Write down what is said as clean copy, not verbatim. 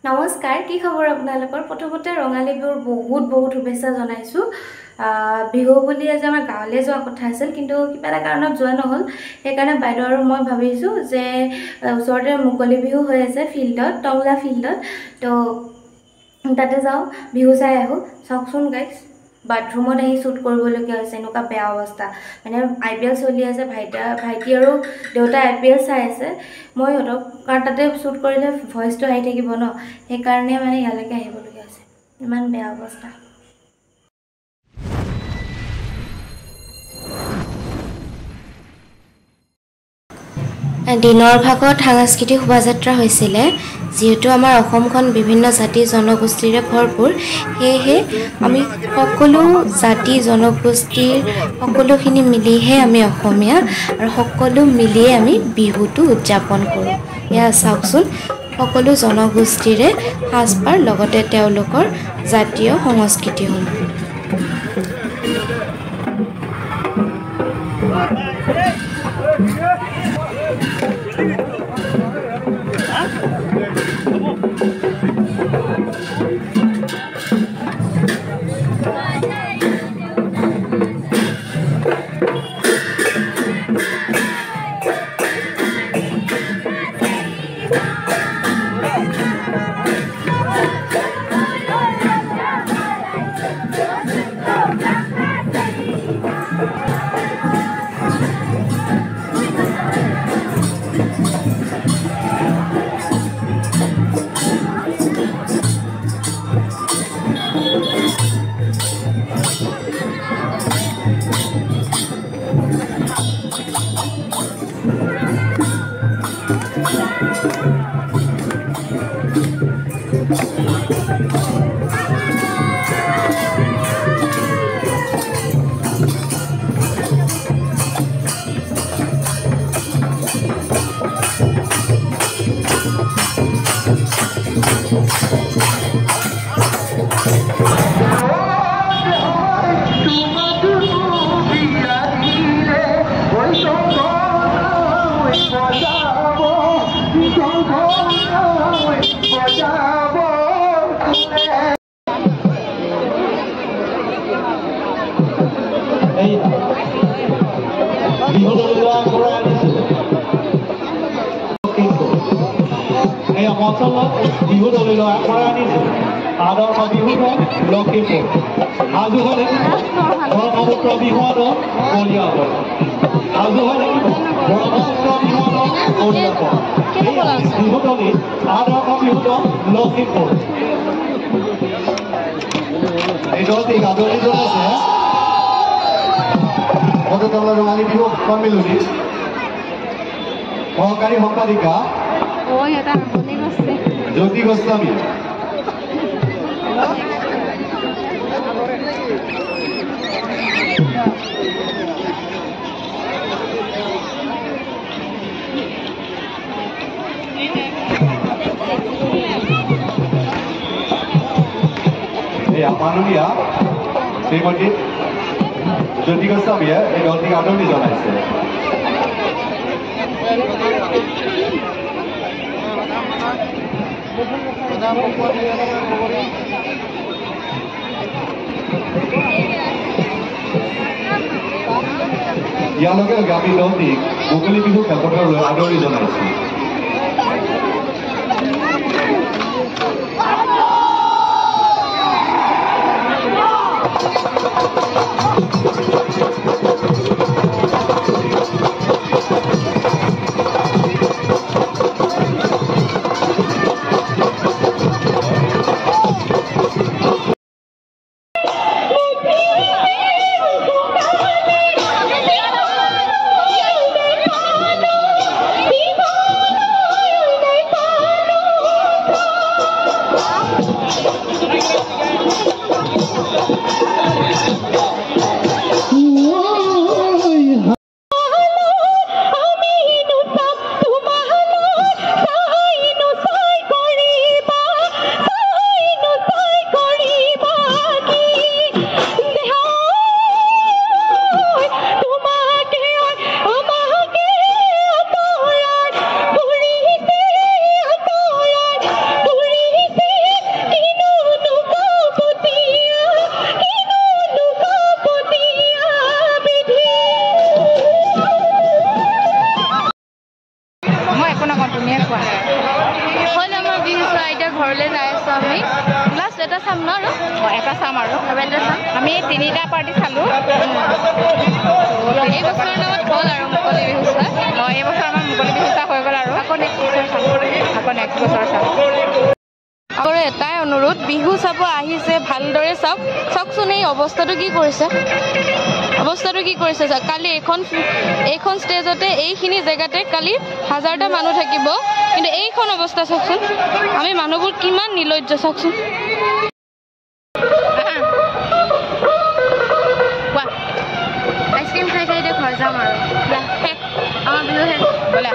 নমস্কাৰ কি খবৰ আপোনালোকৰ প্ৰথমতে ৰঙালী বিহুৰ বহুত শুভেচ্ছা জনাইছো বিহু বুলি আজি আমাৰ গাঁৱলৈ যোৱা কথা আছিল কিন্তু কিবা এটা কাৰণত যোৱা নহল সেইকাৰণে বাইদেউ আৰু মই ভাবিছো যে ওচৰতে মুকলি বিহু হৈ আছে ফিল্ডত টংলা ফিল্ডত তো তাতে যাও বিহু চাই আহো চাওকচোন গাইস বাথৰুমত আহি শ্বুট কৰিবলগীয়া হৈছে এনেকুৱা বেয়া অৱস্থা মানে আইপিএল চলি আছে ভাইটি আৰু দেউতা আইপিএল চাই আছে মই হতক কাৰণ তাতে শ্বুট কৰিলে ভয়েসটো আহি থাকিব ন সেইকাৰণে মানে ইয়ালৈকে আহিবলগীয়া আছে ইমান বেয়া অৱস্থা দিনৰ ভাগত সাংস্কৃতিক শোভাযাত্ৰা হৈছিলে যেহেতু আমাৰ অসমখন বিভিন্ন জাতি জনগোষ্ঠীৰে ভৰপুৰ সেয়েহে আমি সকলো জাতি জনগোষ্ঠীৰ সকলোখিনি মিলিহে আমি অসমীয়া আৰু সকলো মিলিয়ে আমি বিহুটো উদযাপন কৰোঁ এয়া চাওকচোন সকলো জনগোষ্ঠীৰে সাজপাৰ লগতে তেওঁলোকৰ জাতীয় সংস্কৃতিসমূহ সহকাৰী সম্পাদিকা জ্যোতি গোস্বামী মাননীয়া শ্ৰীমতী জ্যোতি গোস্বামীয়ে এই দলটিক আদৰণি জনাইছে ইয়াৰ লগে লগে আমি দলটিক মুকলি বিহু খেলপথাৰলৈ আদৰণি জনাইছো ঘৰলৈ যাই আছো আমি লাষ্ট এটা চাম ন আৰু এটা চাম আৰু এটা চাম আমি 3টা পাৰ্টি চালোঁ এই বছৰৰ নামত হ'ল আৰু মুকলি বিহু চোৱা এই বছৰ আমাৰ মুকলি বিহু চোৱা হৈ গ'ল আৰু আকৌ নেক্সট বছৰ চাম আকৌ নেক্সট বছৰ চাম আৰু এটাই অনুৰোধ বিহু চাব আহিছে ভালদৰে চাওক চাওকচোন এই অৱস্থাটো কি কৰিছে চাওক কালি এইখন ষ্টেজতে এইখিনি জেগাতে কালি 1000টা মানুহ থাকিব কিন্তু এইখন অৱস্থা চাওকচোন আমি মানুহবোৰ কিমান নিৰ্লজ্জ চাওকচোন আইচক্ৰীম খাই এতিয়া ঘৰ যাম আৰু আমাৰ বিহু শেষ ব'লা